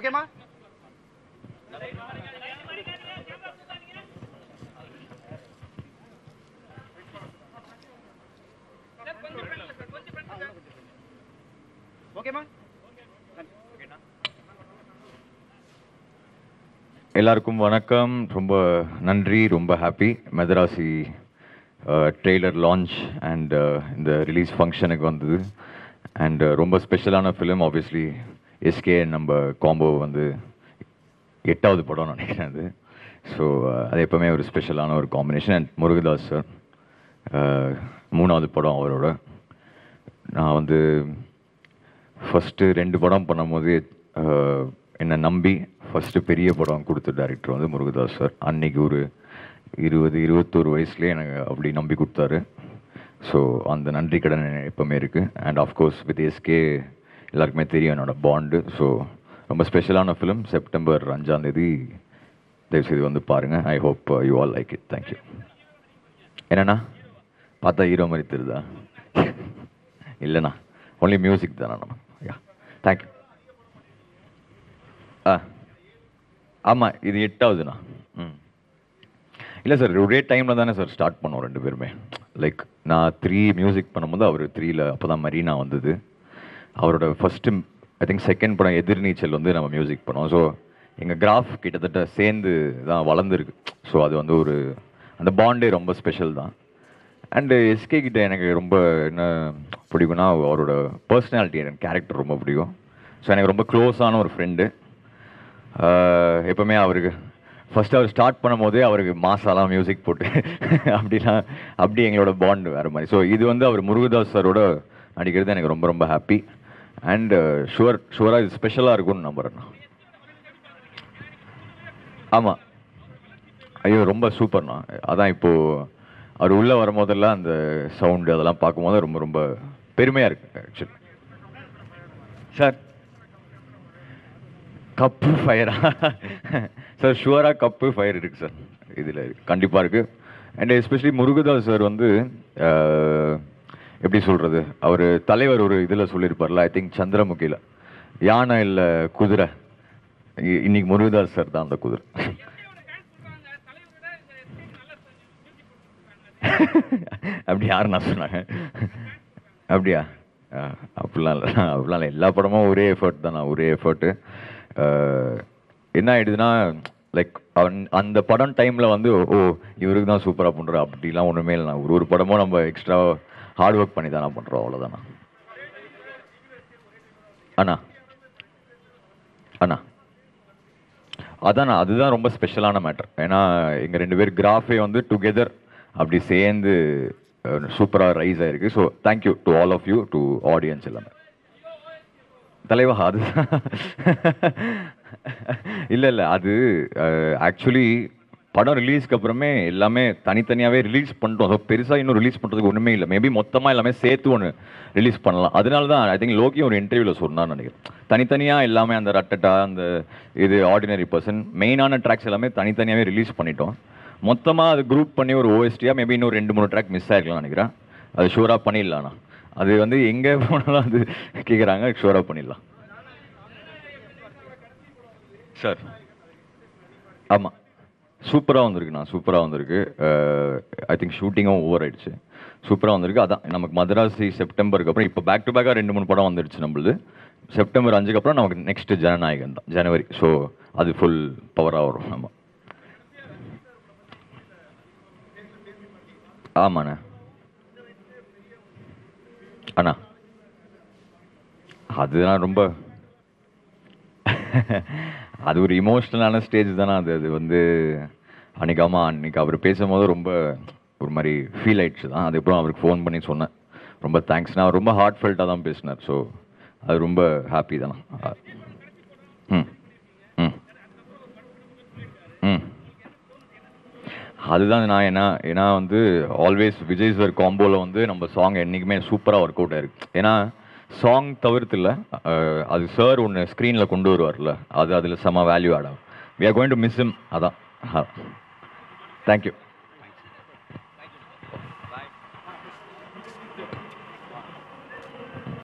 ஓகேமா? ஓகேமா? எல்லாருக்கும் வணக்கம். ரொம்ப நன்றி, ரொம்ப happy. Madrasi trailer launch and இந்த ரிலீஸ் ஃபங்க்ஷனுக்கு வந்தது. அண்ட் ரொம்ப ஸ்பெஷலான ஃபிலிம். ஆப்வியஸ்லி எஸ்கே நம்ம காம்போ வந்து 8வது படம் நினைக்கிறேன் அது. ஸோ அது எப்போவுமே ஒரு ஸ்பெஷலான ஒரு காம்பினேஷன். அண்ட் முருகதாஸ் சார் 3வது படம் அவரோட. நான் வந்து ஃபஸ்ட்டு 2 படம் பண்ணும்போது என்னை நம்பி ஃபஸ்ட்டு பெரிய படம் கொடுத்த டைரக்டர் வந்து முருகதாஸ் சார். அன்னைக்கு ஒரு 21 வயசுலேயே எனக்கு அப்படி நம்பி கொடுத்தாரு. ஸோ அந்த நன்றி கடன் எப்போவுமே இருக்குது. அண்ட் ஆஃப்கோர்ஸ் வித் எஸ்கே எல்லாருக்குமே தெரியும் என்னோட பாண்டு. ஸோ ரொம்ப ஸ்பெஷலான ஃபிலிம். செப்டம்பர் 5ஆம் தேதி தயவுசெய்து வந்து பாருங்கள். I hope you all like it. Thank you. என்னண்ணா பார்த்தா ஹீரோ மாதிரி தெரியுதா? இல்லைண்ணா, ஒன்லி மியூசிக் தானே நம்ம. யா, தேங்க்யூ. ஆமாம், இது 8வதுண்ணா. இல்லை சார், ஒரே டைமில் தானே சார் ஸ்டார்ட் பண்ணோம் 2 பேருமே. லைக் நான் 3 மியூசிக் பண்ணும்போது அவர் 3ல் அப்போ தான் மரீனா வந்தது. அவரோட ஃபஸ்ட்டு ஐ திங்க் செகண்ட் படம் எதிர்நீச்சல் வந்து நம்ம மியூசிக் பண்ணோம். ஸோ எங்கள் கிராஃப் கிட்டத்தட்ட சேர்ந்து தான் வளர்ந்துருக்கு. ஸோ அது வந்து ஒரு அந்த பாண்டே ரொம்ப ஸ்பெஷல் தான். அண்டு எஸ்கே கிட்ட எனக்கு ரொம்ப என்ன பிடிக்கும்னா அவரோட பர்சனாலிட்டி, எனக்கு கேரக்டர் ரொம்ப பிடிக்கும். ஸோ எனக்கு ரொம்ப க்ளோஸான ஒரு ஃப்ரெண்டு. எப்போவுமே அவருக்கு ஃபஸ்ட்டு அவர் ஸ்டார்ட் பண்ணும் போதே அவருக்கு மாசாலாம் மியூசிக் போட்டு அப்படி எங்களோட பாண்டு வேறு மாதிரி. ஸோ இது வந்து அவர் முருகதாஸ் சாரோட நடிக்கிறது எனக்கு ரொம்ப ரொம்ப ஹாப்பி. அண்டு ஷுவராக இது ஸ்பெஷலாக இருக்கும்னு நம்புறேண்ணா. ஆமாம், ஐயோ ரொம்ப சூப்பர்ண்ணா. அதான் இப்போது அவர் உள்ளே வரும்போதெல்லாம் அந்த சவுண்டு அதெல்லாம் பார்க்கும்போது ரொம்ப ரொம்ப பெருமையாக இருக்குது ஆக்சுவலி. சார் கப்பு ஃபயரா? சார் ஷுவராக கப்பு ஃபயர் இருக்குது சார், இதில் கண்டிப்பாக இருக்குது. அண்ட் எஸ்பெஷலி முருகதாஸ் சார் வந்து எப்படி சொல்கிறது, அவர் தலைவர் ஒரு இதில் சொல்லியிருப்பார்ல, ஐ திங்க் சந்திரமுகியில், யானை இல்லை குதிரை, இன்னைக்கு முருகதாஸ் சார் தான் அந்த குதிரை. அப்படி யாருண்ணா சொன்னாங்க? அப்படியா? அப்படிலாம் இல்லை, அப்படிலாம் இல்லை. எல்லா படமும் ஒரே எஃபர்ட் தானே, ஒரே எஃபர்ட்டு. என்ன ஆகிடுதுன்னா லைக் அந்த படம் டைமில் வந்து ஓ இவருக்கு தான் சூப்பராக பண்ணுறோம் அப்படிலாம் ஒன்றுமே இல்லைண்ணா. ஒரு படமும் நம்ம எக்ஸ்ட்ரா ஹார்ட் ஒர்க் பண்ணி தானே பண்ணுறோம், அவ்வளோதாண்ணா. அண்ணா அண்ணா அதாண்ணா, அதுதான் ரொம்ப ஸ்பெஷலான மேட்டர். ஏன்னா எங்கள் 2 பேர் கிராஃபே வந்து டுகெதர் அப்படி சேர்ந்து சூப்பராக ரைஸ் ஆகிருக்கு. So thank you to all of you, to audience எல்லாமே. தலைவா அது இல்லை அது ஆக்சுவலி படம் ரிலீஸ்க்கு அப்புறமே எல்லாமே தனித்தனியாகவே ரிலீஸ் பண்ணிட்டோம். ஸோ பெருசாக இன்னும் ரிலீஸ் பண்ணுறதுக்கு ஒன்றுமே இல்லை. மேபி மொத்தமாக எல்லாமே சேர்த்து ஒன்று ரிலீஸ் பண்ணலாம். அதனால தான் ஐ திங்க் லோகி ஒரு இன்டர்வியூவில் சொன்னான்னு நினைக்கிறேன். தனித்தனியாக எல்லாமே அந்த ரட்டட்டா, அந்த இது ஆர்டினரி பர்சன், மெயினான ட்ராக்ஸ் எல்லாமே தனித்தனியாகவே ரிலீஸ் பண்ணிட்டோம். மொத்தமாக அது குரூப் பண்ணி ஒரு ஓஎஸ்டியாக மேபி இன்னும் 2-3 ட்ராக் மிஸ் ஆகிருக்கலாம்னு நினைக்கிறேன். அது ஷூராக பண்ணிடலாண்ணா. அது வந்து எங்கே போனாலும் அது கேட்குறாங்க, ஷூராக பண்ணிடலாம் சார். ஆமாம், சூப்பராக வந்திருக்குண்ணா, சூப்பராக வந்திருக்கு. ஐ திங்க் ஷூட்டிங்கும் ஓவர் ஆயிடுச்சு, சூப்பராக வந்திருக்கு. அதான் நமக்கு மதராசி செப்டம்பருக்கு அப்புறம் இப்போ பேக் டு பேக்காக 2-3 படம் வந்துடுச்சு நம்மளுது. செப்டம்பர் 5க்கு அப்புறம் நமக்கு நெக்ஸ்ட்டு ஜனநாயகன் தான், ஜனவரி. ஸோ அது ஃபுல் பவராக வரும். ஆமாம் ஆமாண்ணா. அண்ணா அதுதான் ரொம்ப அது ஒரு இமோஷ்னலான ஸ்டேஜ் தானே அது. அது வந்து அன்னைக்கு அவர் பேசும்போது ரொம்ப ஒரு மாதிரி ஃபீல் ஆயிடுச்சு தான். அதுக்கப்புறம் அவருக்கு ஃபோன் பண்ணி சொன்னேன், ரொம்ப தேங்க்ஸ்ண்ணா. அவர் ரொம்ப ஹார்ட் ஃபெல்ட்டாக தான் பேசினார். ஸோ அது ரொம்ப ஹாப்பி தானே. ம் ம் ம் அதுதான் நான் ஏன்னா வந்து ஆல்வேஸ் விஜய் சார் காம்போவில் வந்து நம்ம சாங் என்றைக்குமே சூப்பராக ஒர்க் அவுட் ஆயிருக்கு. ஏன்னா சாங் தவிர்த்து இல்லை, அது சார் ஒன்று ஸ்க்ரீனில் கொண்டு வருவார்ல, அது அதில் செம்ம வேல்யூ ஆட் ஆகும். We are going to miss him. அதான். தேங்க்யூ.